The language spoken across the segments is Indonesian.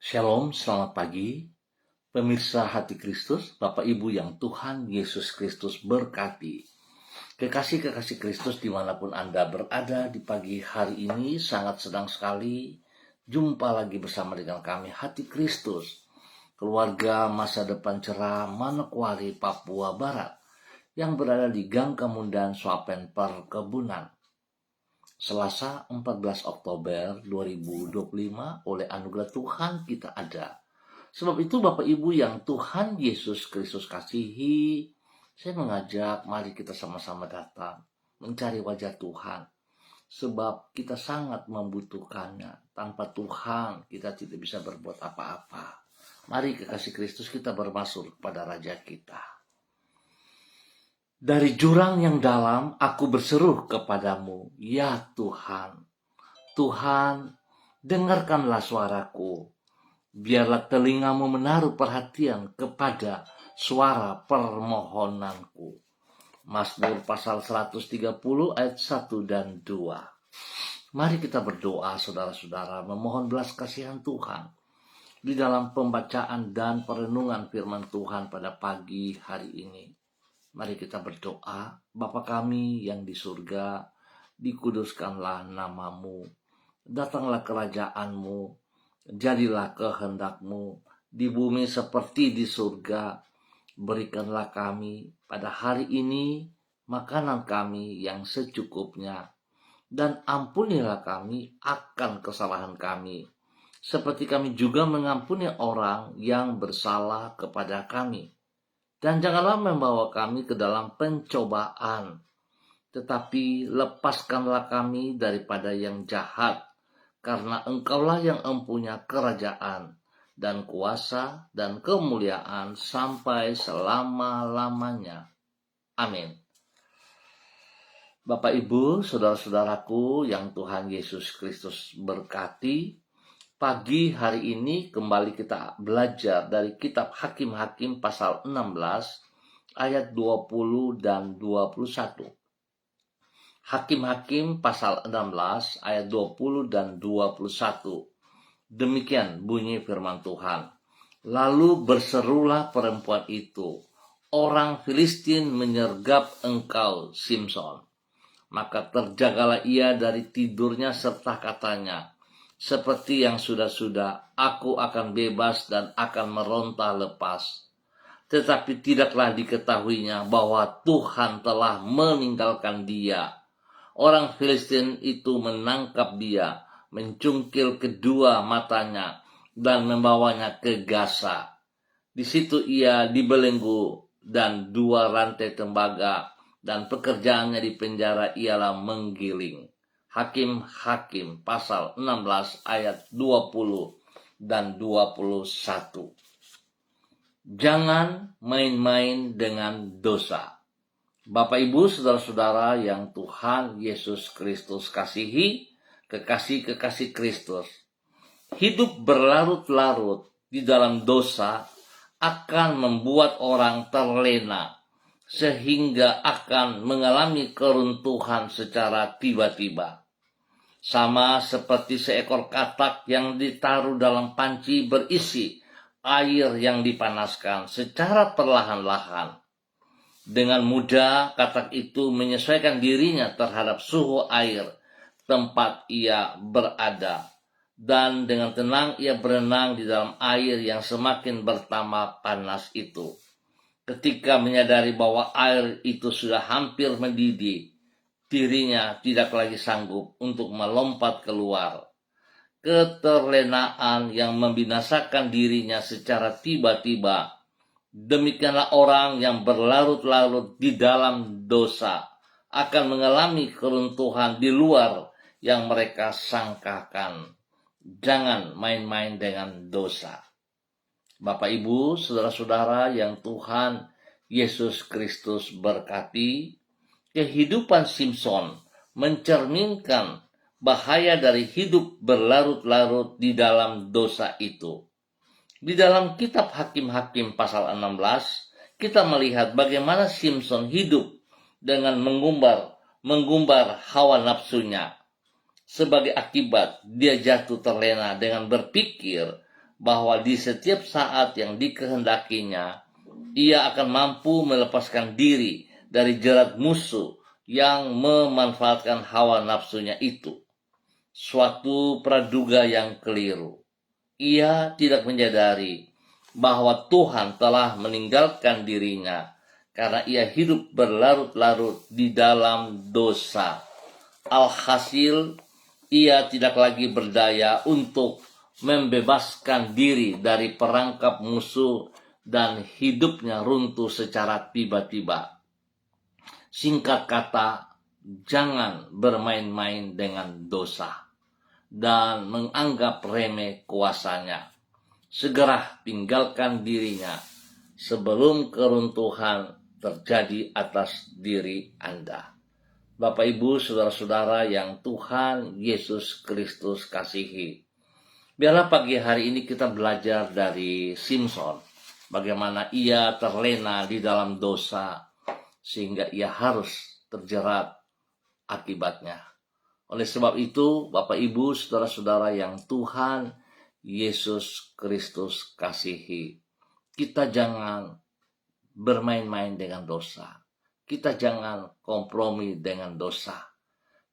Shalom, selamat pagi. Pemirsa hati Kristus, Bapak Ibu yang Tuhan Yesus Kristus berkati. Kekasih-kekasih Kristus dimanapun Anda berada di pagi hari ini, sangat senang sekali jumpa lagi bersama dengan kami Hati Kristus, keluarga masa depan cerah Manokwari, Papua Barat, yang berada di Gang Kemundan, Swapen Perkebunan. Selasa 14 Oktober 2025, oleh anugerah Tuhan kita ada. Sebab itu Bapak Ibu yang Tuhan Yesus Kristus kasihi, saya mengajak mari kita sama-sama datang mencari wajah Tuhan. Sebab kita sangat membutuhkannya. Tanpa Tuhan kita tidak bisa berbuat apa-apa. Mari kekasih Kristus kita bermasuk kepada Raja kita. Dari jurang yang dalam aku berseru kepadamu, ya Tuhan. Tuhan, dengarkanlah suaraku. Biarlah telingamu menaruh perhatian kepada suara permohonanku. Mazmur pasal 130 ayat 1 dan 2. Mari kita berdoa saudara-saudara, memohon belas kasihan Tuhan di dalam pembacaan dan perenungan firman Tuhan pada pagi hari ini. Mari kita berdoa. Bapa kami yang di surga, dikuduskanlah namamu. Datanglah kerajaanmu. Jadilah kehendakmu di bumi seperti di surga. Berikanlah kami pada hari ini makanan kami yang secukupnya. Dan ampunilah kami akan kesalahan kami, seperti kami juga mengampuni orang yang bersalah kepada kami. Dan janganlah membawa kami ke dalam pencobaan, tetapi lepaskanlah kami daripada yang jahat. Karena Engkaulah yang empunya kerajaan dan kuasa dan kemuliaan sampai selama-lamanya. Amin. Bapak Ibu, saudara-saudaraku yang Tuhan Yesus Kristus berkati, pagi hari ini kembali kita belajar dari kitab Hakim-Hakim pasal 16 ayat 20 dan 21. Hakim-Hakim pasal 16 ayat 20 dan 21. Demikian bunyi firman Tuhan. Lalu berserulah perempuan itu, orang Filistin menyergap engkau, Simson. Maka terjagalah ia dari tidurnya serta katanya, seperti yang sudah-sudah, aku akan bebas dan akan meronta lepas. Tetapi tidaklah diketahuinya bahwa Tuhan telah meninggalkan dia. Orang Filistin itu menangkap dia, mencungkil kedua matanya, dan membawanya ke Gaza. Di situ ia dibelenggu dan 2 rantai tembaga, dan pekerjaannya di penjara ialah menggiling. Hakim-Hakim pasal 16 ayat 20 dan 21. Jangan main-main dengan dosa. Bapak Ibu, saudara-saudara yang Tuhan Yesus Kristus kasihi, kekasih-kekasih Kristus, hidup berlarut-larut di dalam dosa akan membuat orang terlena, sehingga akan mengalami keruntuhan secara tiba-tiba. Sama seperti seekor katak yang ditaruh dalam panci berisi air yang dipanaskan secara perlahan-lahan. Dengan mudah katak itu menyesuaikan dirinya terhadap suhu air tempat ia berada. Dan dengan tenang ia berenang di dalam air yang semakin bertambah panas itu. Ketika menyadari bahwa air itu sudah hampir mendidih, dirinya tidak lagi sanggup untuk melompat keluar. Keterlenaan yang membinasakan dirinya secara tiba-tiba. Demikianlah orang yang berlarut-larut di dalam dosa akan mengalami keruntuhan di luar yang mereka sangkakan. Jangan main-main dengan dosa. Bapak Ibu, saudara-saudara yang Tuhan Yesus Kristus berkati, kehidupan Simson mencerminkan bahaya dari hidup berlarut-larut di dalam dosa itu. Di dalam kitab Hakim-Hakim pasal 16, kita melihat bagaimana Simson hidup dengan menggumbar hawa nafsunya. Sebagai akibat, dia jatuh terlena dengan berpikir bahwa di setiap saat yang dikehendakinya, ia akan mampu melepaskan diri dari jerat musuh yang memanfaatkan hawa nafsunya itu. Suatu praduga yang keliru. Ia tidak menyadari bahwa Tuhan telah meninggalkan dirinya karena ia hidup berlarut-larut di dalam dosa. Alhasil, ia tidak lagi berdaya untuk membebaskan diri dari perangkap musuh dan hidupnya runtuh secara tiba-tiba. Singkat kata, jangan bermain-main dengan dosa dan menganggap remeh kuasanya. Segera tinggalkan dirinya sebelum keruntuhan terjadi atas diri Anda. Bapak, Ibu, saudara-saudara yang Tuhan Yesus Kristus kasihi, biarlah pagi hari ini kita belajar dari Simson, bagaimana ia terlena di dalam dosa sehingga ia harus terjerat akibatnya. Oleh sebab itu, Bapak, Ibu, saudara-saudara yang Tuhan Yesus Kristus kasihi, kita jangan bermain-main dengan dosa. Kita jangan kompromi dengan dosa.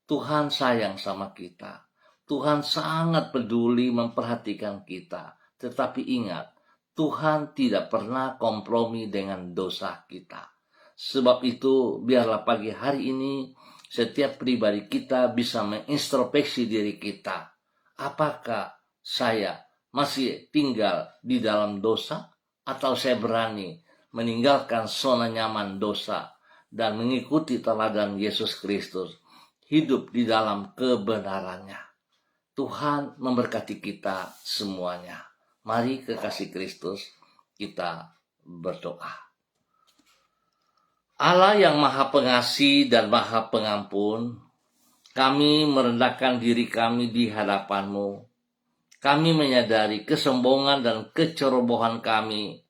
Tuhan sayang sama kita. Tuhan sangat peduli memperhatikan kita. Tetapi ingat, Tuhan tidak pernah kompromi dengan dosa kita. Sebab itu, biarlah pagi hari ini setiap pribadi kita bisa mengintrospeksi diri kita. Apakah saya masih tinggal di dalam dosa? Atau saya berani meninggalkan zona nyaman dosa dan mengikuti teladan Yesus Kristus, hidup di dalam kebenarannya. Tuhan memberkati kita semuanya. Mari kekasih Kristus, kita berdoa. Allah yang Maha Pengasih dan Maha Pengampun, kami merendahkan diri kami di hadapan-Mu. Kami menyadari kesombongan dan kecerobohan kami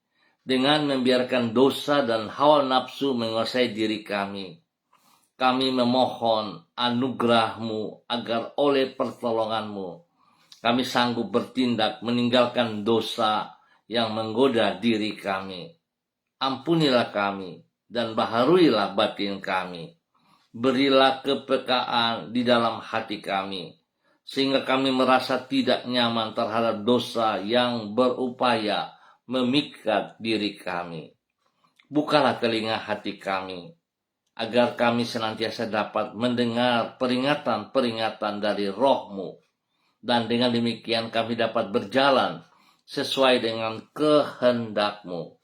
dengan membiarkan dosa dan hawa nafsu menguasai diri kami. Kami memohon anugerah-Mu agar oleh pertolongan-Mu kami sanggup bertindak meninggalkan dosa yang menggoda diri kami. Ampunilah kami dan baharuilah batin kami. Berilah kepekaan di dalam hati kami, sehingga kami merasa tidak nyaman terhadap dosa yang berupaya memikat diri kami. Bukalah telinga hati kami, agar kami senantiasa dapat mendengar peringatan-peringatan dari Roh-Mu, dan dengan demikian kami dapat berjalan sesuai dengan kehendak-Mu.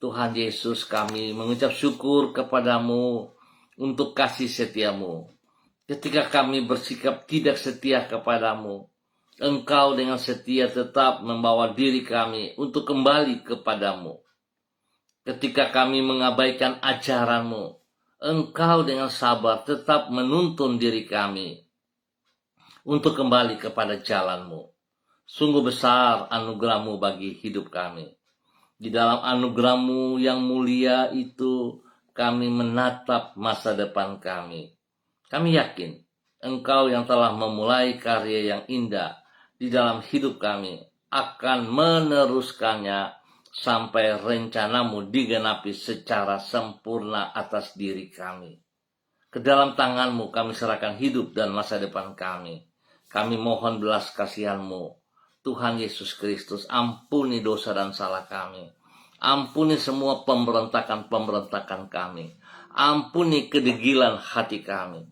Tuhan Yesus, kami mengucap syukur kepadamu untuk kasih setia-Mu. Ketika kami bersikap tidak setia kepadamu, Engkau dengan setia tetap membawa diri kami untuk kembali kepadamu. Ketika kami mengabaikan ajaran-Mu, Engkau dengan sabar tetap menuntun diri kami untuk kembali kepada jalan-Mu. Sungguh besar anugerah-Mu bagi hidup kami. Di dalam anugerah-Mu yang mulia itu, kami menatap masa depan kami. Kami yakin Engkau yang telah memulai karya yang indah di dalam hidup kami akan meneruskannya sampai rencana-Mu digenapi secara sempurna atas diri kami. Ke dalam tangan-Mu kami serahkan hidup dan masa depan kami. Kami mohon belas kasihan-Mu. Tuhan Yesus Kristus, ampuni dosa dan salah kami. Ampuni semua pemberontakan-pemberontakan kami. Ampuni kedegilan hati kami,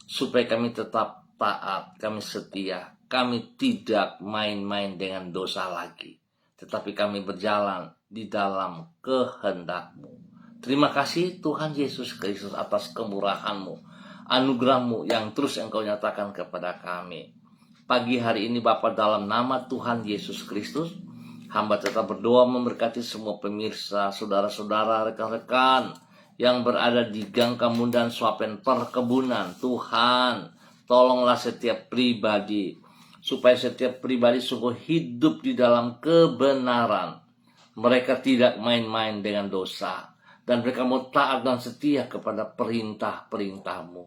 supaya kami tetap taat, kami setia. Kami tidak main-main dengan dosa lagi, tetapi kami berjalan di dalam kehendak-Mu. Terima kasih Tuhan Yesus Kristus atas kemurahan-Mu, anugerah-Mu yang terus Engkau nyatakan kepada kami. Pagi hari ini Bapa, dalam nama Tuhan Yesus Kristus, hamba tetap berdoa memberkati semua pemirsa, saudara-saudara, rekan-rekan yang berada di gang Kamundan Swapen Perkebunan. Tuhan, tolonglah setiap pribadi, supaya setiap pribadi sungguh hidup di dalam kebenaran. Mereka tidak main-main dengan dosa, dan mereka mau taat dan setia kepada perintah-perintah-Mu.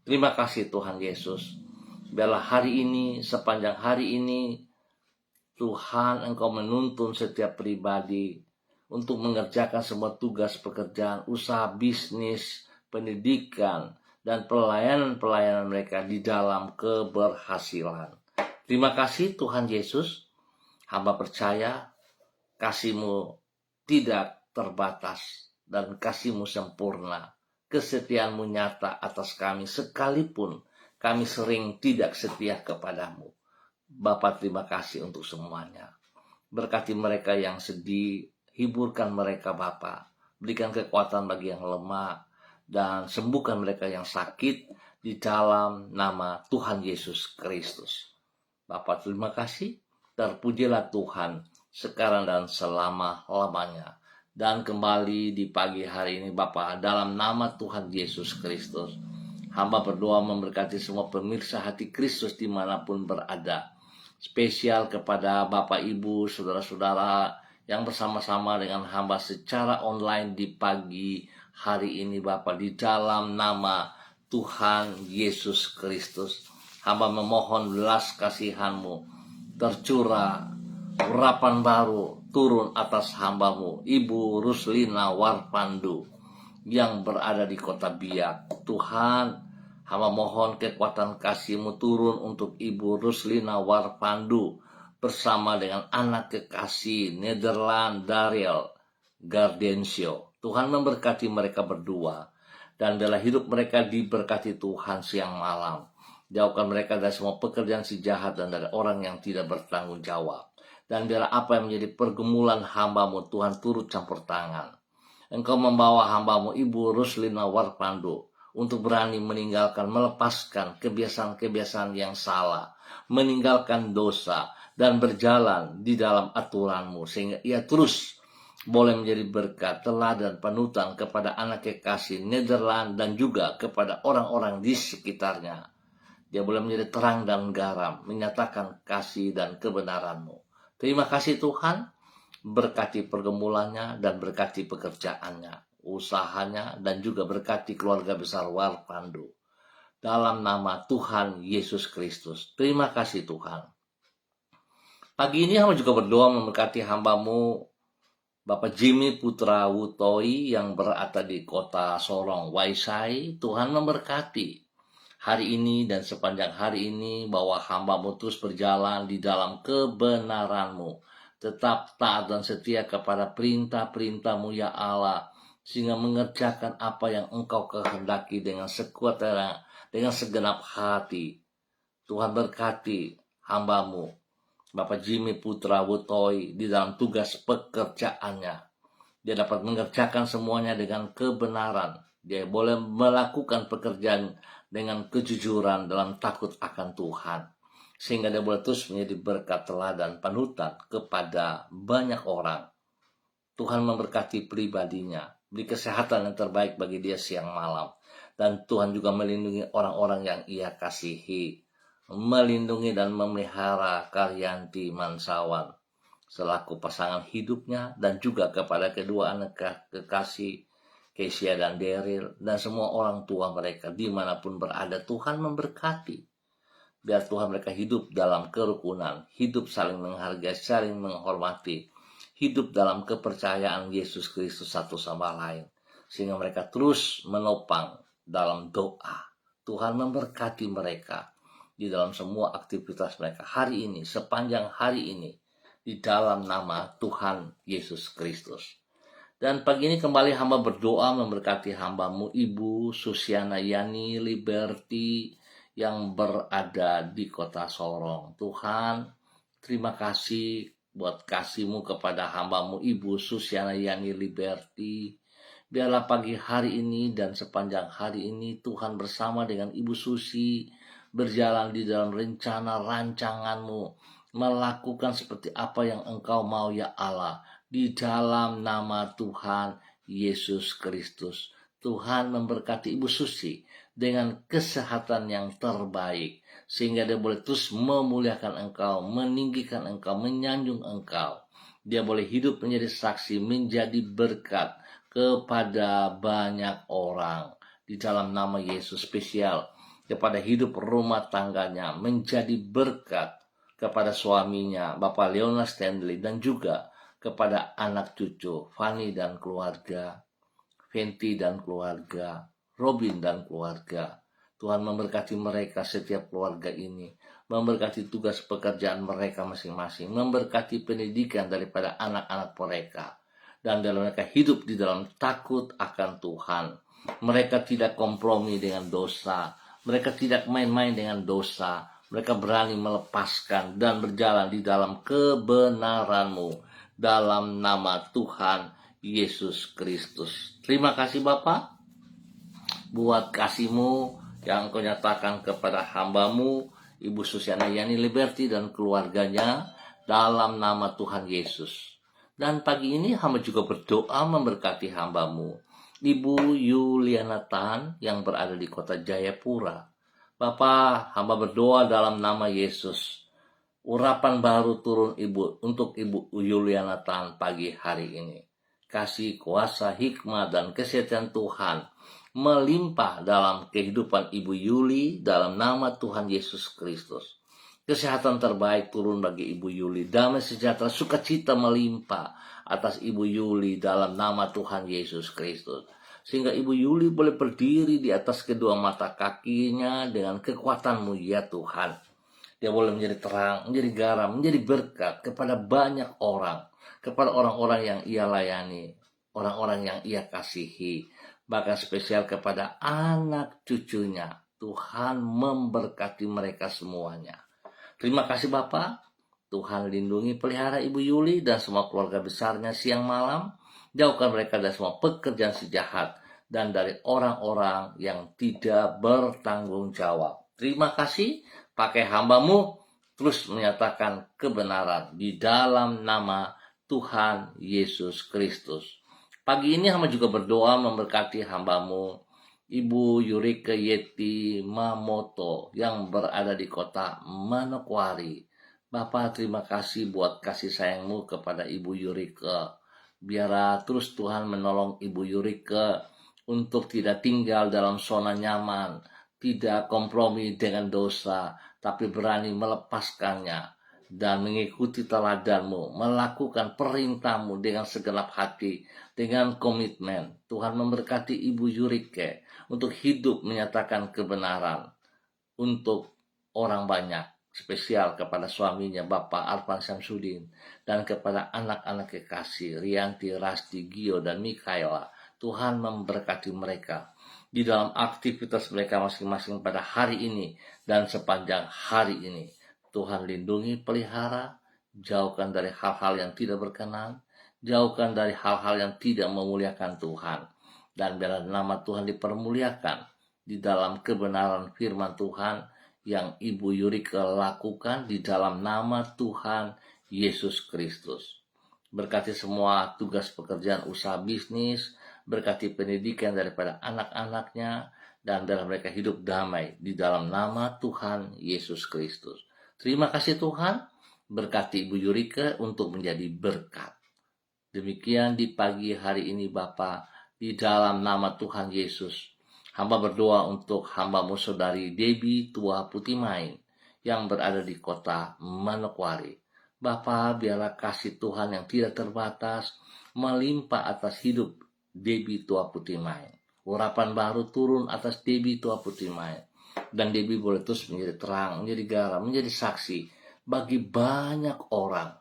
Terima kasih Tuhan Yesus. Biarlah hari ini, sepanjang hari ini, Tuhan, Engkau menuntun setiap pribadi untuk mengerjakan semua tugas pekerjaan, usaha bisnis, pendidikan, dan pelayanan-pelayanan mereka di dalam keberhasilan. Terima kasih Tuhan Yesus. Hamba percaya kasih-Mu tidak terbatas dan kasih-Mu sempurna. Kesetiaan-Mu nyata atas kami sekalipun kami sering tidak setia kepadamu. Bapa, terima kasih untuk semuanya. Berkati mereka yang sedih, hiburkan mereka Bapa. Berikan kekuatan bagi yang lemah, dan sembuhkan mereka yang sakit di dalam nama Tuhan Yesus Kristus. Bapa, terima kasih. Terpujilah Tuhan sekarang dan selama-lamanya. Dan kembali di pagi hari ini Bapa, dalam nama Tuhan Yesus Kristus, hamba berdoa memberkati semua pemirsa Hati Kristus dimanapun berada. Spesial kepada Bapak, Ibu, saudara-saudara yang bersama-sama dengan hamba secara online di pagi hari ini Bapak, di dalam nama Tuhan Yesus Kristus. Hamba memohon belas kasihan-Mu tercurah, urapan baru turun atas hamba-Mu Ibu Ruslina Warpandu yang berada di kota Biak. Tuhan, hamba mohon kekuatan kasih-Mu turun untuk Ibu Ruslina Warpandu bersama dengan anak kekasih Nederland Daryl Gardensio. Tuhan memberkati mereka berdua, dan dalam hidup mereka diberkati Tuhan siang malam. Jauhkan mereka dari semua pekerjaan si jahat dan dari orang yang tidak bertanggung jawab. Dan biarlah apa yang menjadi pergumulan hamba-Mu Tuhan turut campur tangan. Engkau membawa hamba-Mu Ibu Ruslina Warpandu untuk berani meninggalkan, melepaskan kebiasaan-kebiasaan yang salah, meninggalkan dosa, dan berjalan di dalam aturan-Mu, sehingga ia terus boleh menjadi berkat, teladan, panutan kepada anak kekasih Nederland dan juga kepada orang-orang di sekitarnya. Dia boleh menjadi terang dan garam, menyatakan kasih dan kebenaran-Mu. Terima kasih Tuhan, berkati pergumulannya dan berkati pekerjaannya, usahanya, dan juga berkati keluarga besar Warpandu. Dalam nama Tuhan Yesus Kristus. Terima kasih Tuhan. Pagi ini hamba juga berdoa memberkati hamba-Mu Bapak Jimmy Putra Wutoi yang berada di kota Sorong, Waisai. Tuhan memberkati hari ini dan sepanjang hari ini, bahwa hamba-Mu terus berjalan di dalam kebenaran-Mu, tetap taat dan setia kepada perintah-perintah-Mu ya Allah, sehingga mengerjakan apa yang Engkau kehendaki dengan sekuat tenaga, dengan segenap hati. Tuhan berkati hamba-Mu Bapak Jimmy Putra Wutoi di dalam tugas pekerjaannya. Dia dapat mengerjakan semuanya dengan kebenaran. Dia boleh melakukan pekerjaan dengan kejujuran dalam takut akan Tuhan, sehingga dia boleh terus menjadi berkat, teladan, panutan kepada banyak orang. Tuhan memberkati pribadinya, beri kesehatan yang terbaik bagi dia siang malam, dan Tuhan juga melindungi orang-orang yang ia kasihi, melindungi dan memelihara Karyanti Mansawan selaku pasangan hidupnya, dan juga kepada kedua anak kekasih Kesia dan Daryl, dan semua orang tua mereka dimanapun berada. Tuhan memberkati. Biar Tuhan mereka hidup dalam kerukunan, hidup saling menghargai, saling menghormati, hidup dalam kepercayaan Yesus Kristus satu sama lain, sehingga mereka terus menopang dalam doa. Tuhan memberkati mereka di dalam semua aktivitas mereka hari ini, sepanjang hari ini, di dalam nama Tuhan Yesus Kristus. Dan pagi ini kembali hamba berdoa memberkati hamba-Mu Ibu Susiana Yani Liberty yang berada di kota Sorong. Tuhan, terima kasih buat kasih-Mu kepada hamba-Mu Ibu Susiana Yani Liberty. Biarlah pagi hari ini dan sepanjang hari ini Tuhan bersama dengan Ibu Susi berjalan di dalam rencana rancangan-Mu, melakukan seperti apa yang Engkau mau ya Allah, di dalam nama Tuhan Yesus Kristus. Tuhan memberkati Ibu Susi dengan kesehatan yang terbaik, sehingga dia boleh terus memuliakan Engkau, meninggikan Engkau, menyanjung Engkau. Dia boleh hidup menjadi saksi, menjadi berkat kepada banyak orang. Di dalam nama Yesus, spesial kepada hidup rumah tangganya, menjadi berkat kepada suaminya, Bapak Leona Stanley, dan juga kepada anak cucu, Fanny dan keluarga, Fenty dan keluarga, Robin dan keluarga. Tuhan memberkati mereka setiap keluarga ini, memberkati tugas pekerjaan mereka masing-masing, memberkati pendidikan daripada anak-anak mereka, dan dalam mereka hidup di dalam takut akan Tuhan. Mereka tidak kompromi dengan dosa, mereka tidak main-main dengan dosa, mereka berani melepaskan dan berjalan di dalam kebenaran-Mu dalam nama Tuhan Yesus Kristus. Terima kasih Bapa buat kasih-Mu yang Engkau nyatakan kepada hamba-Mu Ibu Susiana Yani Liberty dan keluarganya dalam nama Tuhan Yesus. Dan pagi ini hamba juga berdoa memberkati hamba-Mu Ibu Yuliana Tan yang berada di kota Jayapura. Bapa, hamba berdoa dalam nama Yesus. Urapan baru turun untuk Ibu Yuliana Tan pagi hari ini. Kasih, kuasa, hikmah, dan kesehatan Tuhan melimpah dalam kehidupan Ibu Yuli dalam nama Tuhan Yesus Kristus. Kesehatan terbaik turun bagi Ibu Yuli. Damai sejahtera, sukacita melimpah atas Ibu Yuli dalam nama Tuhan Yesus Kristus. Sehingga Ibu Yuli boleh berdiri di atas kedua mata kakinya dengan kekuatan-Mu ya Tuhan. Dia boleh menjadi terang, menjadi garam, menjadi berkat kepada banyak orang, kepada orang-orang yang ia layani, orang-orang yang ia kasihi, bahkan spesial kepada anak cucunya. Tuhan memberkati mereka semuanya. Terima kasih Bapak. Tuhan lindungi pelihara Ibu Yuli dan semua keluarga besarnya siang malam. Jauhkan mereka dari semua pekerjaan sejahat dan dari orang-orang yang tidak bertanggung jawab. Terima kasih. Pakai hamba-Mu terus menyatakan kebenaran di dalam nama Tuhan Yesus Kristus. Pagi ini hamba juga berdoa memberkati hamba-Mu Ibu Yurika Yeti Mamoto yang berada di kota Manokwari. Bapak, terima kasih buat kasih sayang-Mu kepada Ibu Yurika. Biarlah terus Tuhan menolong Ibu Yurika untuk tidak tinggal dalam zona nyaman, tidak kompromi dengan dosa, tapi berani melepaskannya dan mengikuti teladan-Mu, melakukan perintah-Mu dengan segenap hati, dengan komitmen. Tuhan memberkati Ibu Yurike untuk hidup menyatakan kebenaran untuk orang banyak, spesial kepada suaminya Bapak Arfan Syamsuddin dan kepada anak-anak kekasih Rianti, Rasti, Gio, dan Mikaela. Tuhan memberkati mereka di dalam aktivitas mereka masing-masing pada hari ini dan sepanjang hari ini. Tuhan lindungi, pelihara, jauhkan dari hal-hal yang tidak berkenan, jauhkan dari hal-hal yang tidak memuliakan Tuhan. Dan biarlah nama Tuhan dipermuliakan di dalam kebenaran firman Tuhan yang Ibu Yurika lakukan di dalam nama Tuhan Yesus Kristus. Berkati semua tugas pekerjaan usaha bisnis, berkati pendidikan daripada anak-anaknya, dan dalam mereka hidup damai di dalam nama Tuhan Yesus Kristus. Terima kasih Tuhan, berkati Ibu Yurika untuk menjadi berkat. Demikian di pagi hari ini Bapa, di dalam nama Tuhan Yesus. Hamba berdoa untuk hamba-Mu saudari Debbie Tua Putimain yang berada di kota Manokwari. Bapa, biarlah kasih Tuhan yang tidak terbatas melimpah atas hidup Debbie Tua Putimain. Urapan baru turun atas Debbie Tua Putimain. Dan Debbie boleh terus menjadi terang, menjadi garam, menjadi saksi bagi banyak orang.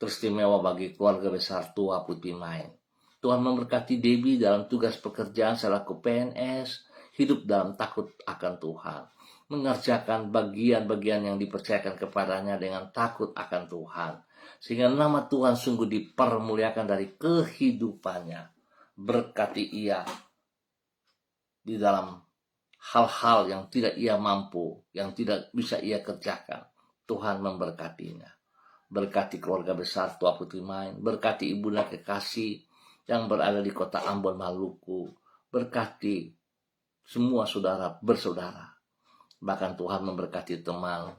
Teristimewa bagi keluarga besar Tua Putimain. Tuhan memberkati Debbie dalam tugas pekerjaan selaku PNS, hidup dalam takut akan Tuhan, mengerjakan bagian-bagian yang dipercayakan kepadanya dengan takut akan Tuhan, sehingga nama Tuhan sungguh dipermuliakan dari kehidupannya. Berkati ia di dalam hal-hal yang tidak ia mampu, yang tidak bisa ia kerjakan. Tuhan memberkatinya. Berkati keluarga besar Tua Putimain, berkati ibunda kekasih yang berada di kota Ambon, Maluku, berkati semua saudara bersaudara. Bahkan Tuhan memberkati teman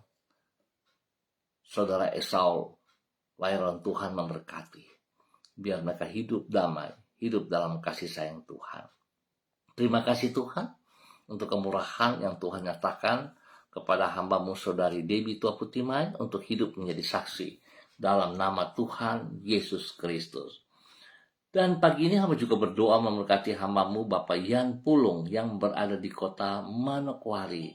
saudara Esau, lahiran Tuhan memberkati. Biar mereka hidup damai, hidup dalam kasih sayang Tuhan. Terima kasih Tuhan untuk kemurahan yang Tuhan nyatakan kepada hambamu saudari Debbie Tua Putimai untuk hidup menjadi saksi dalam nama Tuhan Yesus Kristus. Dan pagi ini hamba juga berdoa memberkati hambamu Bapak Yan Pulung yang berada di kota Manokwari.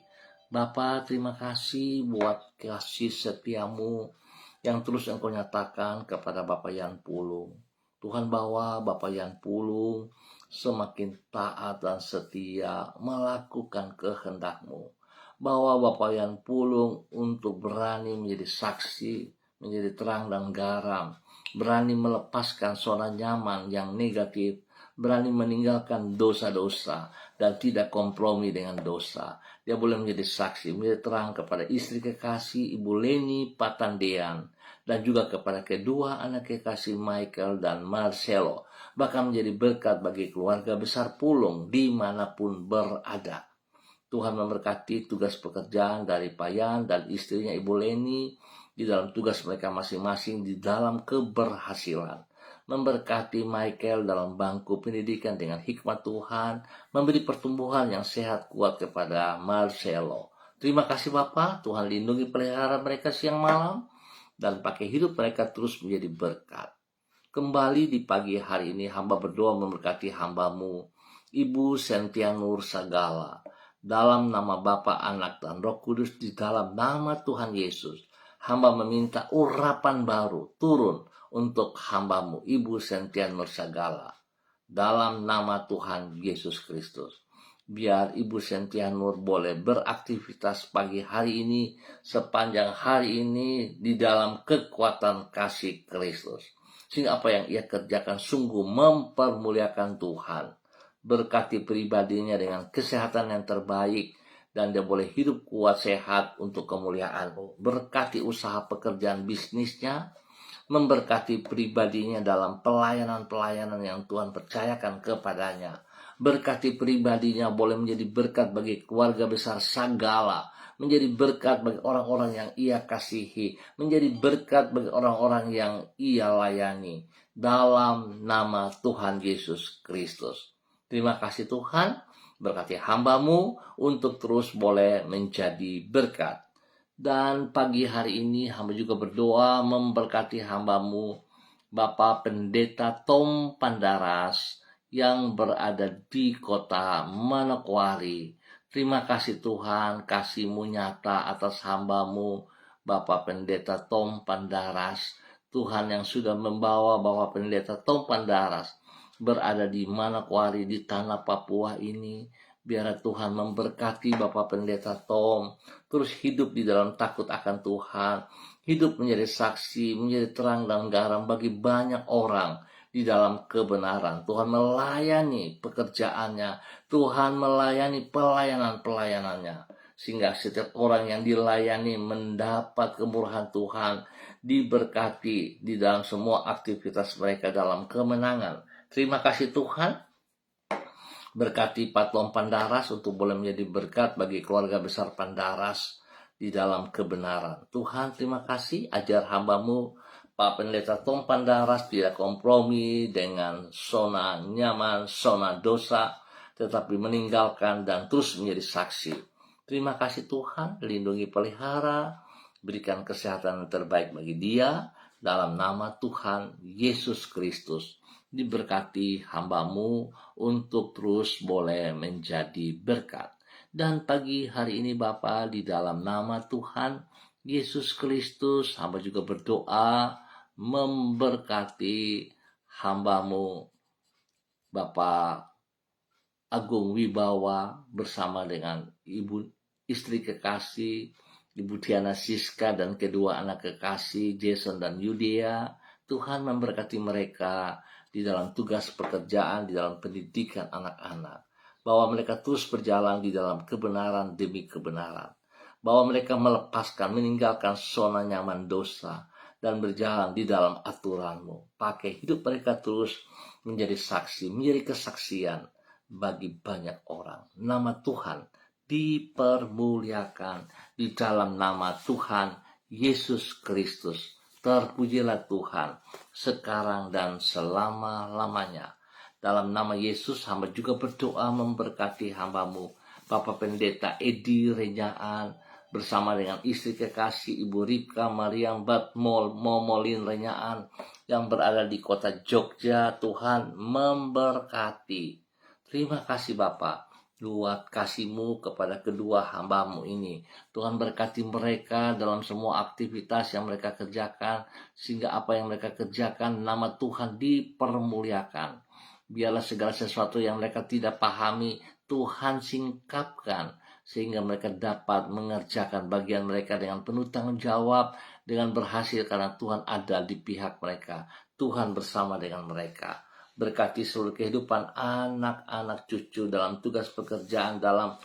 Bapak, terima kasih buat kasih setiamu yang terus engkau nyatakan kepada Bapak Yan Pulung. Tuhan bawa Bapak Yan Pulung semakin taat dan setia melakukan kehendak-Mu. Bawa Bapak Yan Pulung untuk berani menjadi saksi, menjadi terang dan garam, berani melepaskan zona nyaman yang negatif, berani meninggalkan dosa-dosa dan tidak kompromi dengan dosa. Dia boleh menjadi saksi, menjadi terang kepada istri kekasih Ibu Leni Patandean dan juga kepada kedua anak kekasih Michael dan Marcelo, bahkan menjadi berkat bagi keluarga besar Pulung dimanapun berada. Tuhan memberkati tugas pekerjaan dari Payan dan istrinya Ibu Leni di dalam tugas mereka masing-masing di dalam keberhasilan. Memberkati Michael dalam bangku pendidikan dengan hikmat Tuhan, memberi pertumbuhan yang sehat kuat kepada Marcelo. Terima kasih Bapak, Tuhan lindungi pelihara mereka siang malam, dan pakai hidup mereka terus menjadi berkat. Kembali di pagi hari ini hamba berdoa memberkati hambamu, Ibu Sentia Nur Sagala. Dalam nama Bapa, Anak, dan Roh Kudus, di dalam nama Tuhan Yesus, hamba meminta urapan baru turun untuk hambamu, Ibu Sentia Nur Sagala. Dalam nama Tuhan Yesus Kristus. Biar Ibu Sentia Nur boleh beraktivitas pagi hari ini, sepanjang hari ini, di dalam kekuatan kasih Kristus. Sehingga apa yang ia kerjakan sungguh mempermuliakan Tuhan. Berkati pribadinya dengan kesehatan yang terbaik, dan dia boleh hidup kuat sehat untuk kemuliaan-Mu. Berkati usaha pekerjaan bisnisnya, memberkati pribadinya dalam pelayanan-pelayanan yang Tuhan percayakan kepadanya. Berkati pribadinya boleh menjadi berkat bagi keluarga besar Sagala, menjadi berkat bagi orang-orang yang ia kasihi, menjadi berkat bagi orang-orang yang ia layani. Dalam nama Tuhan Yesus Kristus. Terima kasih Tuhan, berkati hambamu untuk terus boleh menjadi berkat. Dan pagi hari ini hamba juga berdoa memberkati hambamu Bapak Pendeta Tom Pandaras yang berada di kota Manokwari. Terima kasih Tuhan, kasih-Mu nyata atas hambamu Bapak Pendeta Tom Pandaras. Tuhan yang sudah membawa Bapak Pendeta Tom Pandaras berada di Manokwari, di tanah Papua ini. Biar Tuhan memberkati Bapak Pendeta Tom, terus hidup di dalam takut akan Tuhan, hidup menjadi saksi, menjadi terang dan garam bagi banyak orang di dalam kebenaran. Tuhan melayani pekerjaannya, Tuhan melayani pelayanan-pelayanannya, sehingga setiap orang yang dilayani mendapat kemurahan Tuhan, diberkati di dalam semua aktivitas mereka dalam kemenangan. Terima kasih Tuhan. Berkati Patlon Pandaras untuk boleh menjadi berkat bagi keluarga besar Pandaras di dalam kebenaran. Tuhan, terima kasih. Ajar hambamu Pak Pendeta Tom Pandaras tidak kompromi dengan zona nyaman, zona dosa, tetapi meninggalkan dan terus menjadi saksi. Terima kasih Tuhan, lindungi pelihara, berikan kesehatan yang terbaik bagi dia, dalam nama Tuhan Yesus Kristus. Diberkati hambamu untuk terus boleh menjadi berkat. Dan pagi hari ini Bapa, di dalam nama Tuhan Yesus Kristus, hamba juga berdoa memberkati hambamu Bapak Agung Wibawa bersama dengan Ibu istri kekasih Ibu Tiana Siska dan kedua anak kekasih Jason dan Yudia. Tuhan memberkati mereka di dalam tugas pekerjaan, di dalam pendidikan anak-anak. Bahwa mereka terus berjalan di dalam kebenaran demi kebenaran. Bahwa mereka melepaskan, meninggalkan zona nyaman dosa dan berjalan di dalam aturan-Mu. Pakai hidup mereka terus menjadi saksi, menjadi kesaksian bagi banyak orang. Nama Tuhan dipermuliakan di dalam nama Tuhan Yesus Kristus. Terpujilah Tuhan sekarang dan selama-lamanya. Dalam nama Yesus hamba juga berdoa memberkati hambamu Bapak Pendeta Edi Renyaan bersama dengan istri kekasih Ibu Ripka Mariam Batmol Momolin Renyaan yang berada di kota Jogja. Tuhan memberkati. Terima kasih Bapa buat kasih-Mu kepada kedua hamba-Mu ini. Tuhan berkati mereka dalam semua aktivitas yang mereka kerjakan, sehingga apa yang mereka kerjakan nama Tuhan dipermuliakan. Biarlah segala sesuatu yang mereka tidak pahami Tuhan singkapkan, sehingga mereka dapat mengerjakan bagian mereka dengan penuh tanggung jawab, dengan berhasil karena Tuhan ada di pihak mereka. Tuhan bersama dengan mereka. Berkati seluruh kehidupan anak-anak cucu dalam tugas pekerjaan, dalam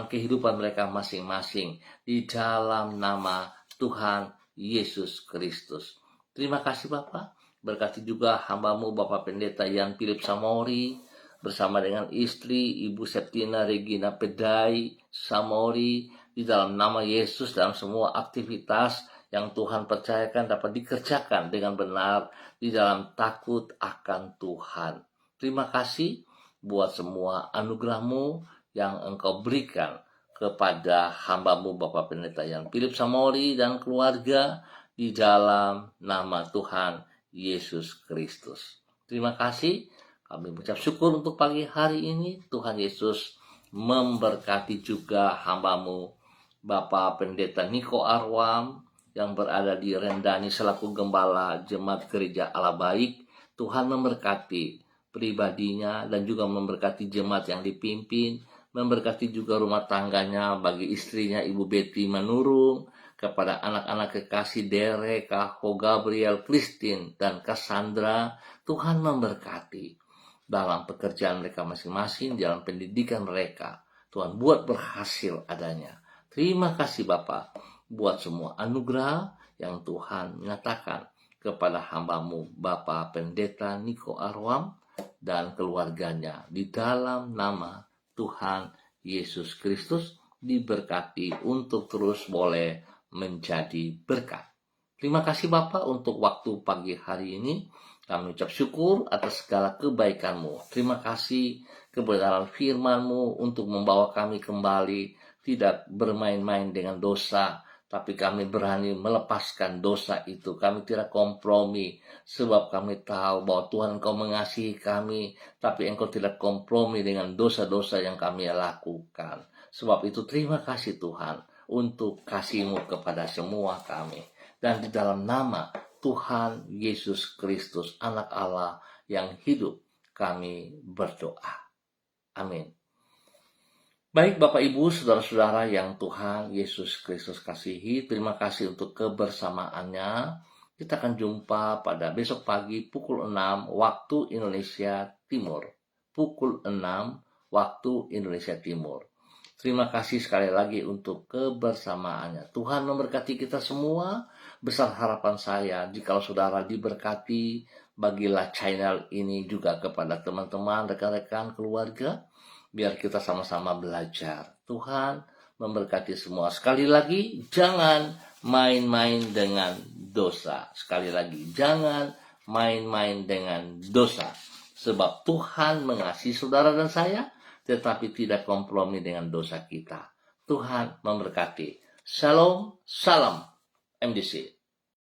kehidupan mereka masing-masing, di dalam nama Tuhan Yesus Kristus. Terima kasih Bapak. Berkati juga hamba-Mu Bapak Pendeta Yan Philip Samori bersama dengan istri Ibu Septina Regina Pedai Samori, di dalam nama Yesus, dalam semua aktivitas yang Tuhan percayakan dapat dikerjakan dengan benar di dalam takut akan Tuhan. Terima kasih buat semua anugerah-Mu yang Engkau berikan kepada hamba-Mu Bapak Pendeta Yan Philip Samori dan keluarga, di dalam nama Tuhan Yesus Kristus. Terima kasih. Kami mengucap syukur untuk pagi hari ini. Tuhan Yesus memberkati juga hamba-Mu Bapak Pendeta Niko Arwam yang berada di Rendani selaku Gembala Jemaat Gereja Allah Baik. Tuhan memberkati pribadinya dan juga memberkati jemaat yang dipimpin, memberkati juga rumah tangganya bagi istrinya Ibu Betty Manurung, kepada anak-anak kekasih Derek, Kaho, Gabriel, Christine, dan Cassandra. Tuhan memberkati dalam pekerjaan mereka masing-masing, dalam pendidikan mereka. Tuhan buat berhasil adanya. Terima kasih Bapak buat semua anugerah yang Tuhan nyatakan kepada hamba-Mu Bapak Pendeta Niko Arwam dan keluarganya, di dalam nama Tuhan Yesus Kristus. Diberkati untuk terus boleh menjadi berkat. Terima kasih Bapak untuk waktu pagi hari ini. Kami ucap syukur atas segala kebaikan-Mu. Terima kasih kebenaran firman-Mu untuk membawa kami kembali, tidak bermain-main dengan dosa, tapi kami berani melepaskan dosa itu. Kami tidak kompromi, sebab kami tahu bahwa Tuhan Engkau mengasihi kami, tapi Engkau tidak kompromi dengan dosa-dosa yang kami lakukan. Sebab itu terima kasih Tuhan untuk kasih-Mu kepada semua kami. Dan di dalam nama Tuhan Yesus Kristus, Anak Allah yang hidup, kami berdoa. Amin. Baik Bapak Ibu, Saudara-saudara yang Tuhan Yesus Kristus kasihi, terima kasih untuk kebersamaannya. Kita akan jumpa pada besok pagi pukul 6 waktu Indonesia Timur. Pukul 6 waktu Indonesia Timur. Terima kasih sekali lagi untuk kebersamaannya. Tuhan memberkati kita semua. Besar harapan saya, jika saudara diberkati, bagilah channel ini juga kepada teman-teman, rekan-rekan, keluarga, biar kita sama-sama belajar. Tuhan memberkati semua. Sekali lagi, jangan main-main dengan dosa. Sekali lagi, jangan main-main dengan dosa. Sebab Tuhan mengasihi saudara dan saya, tetapi tidak kompromi dengan dosa kita. Tuhan memberkati. Shalom, salam MDC.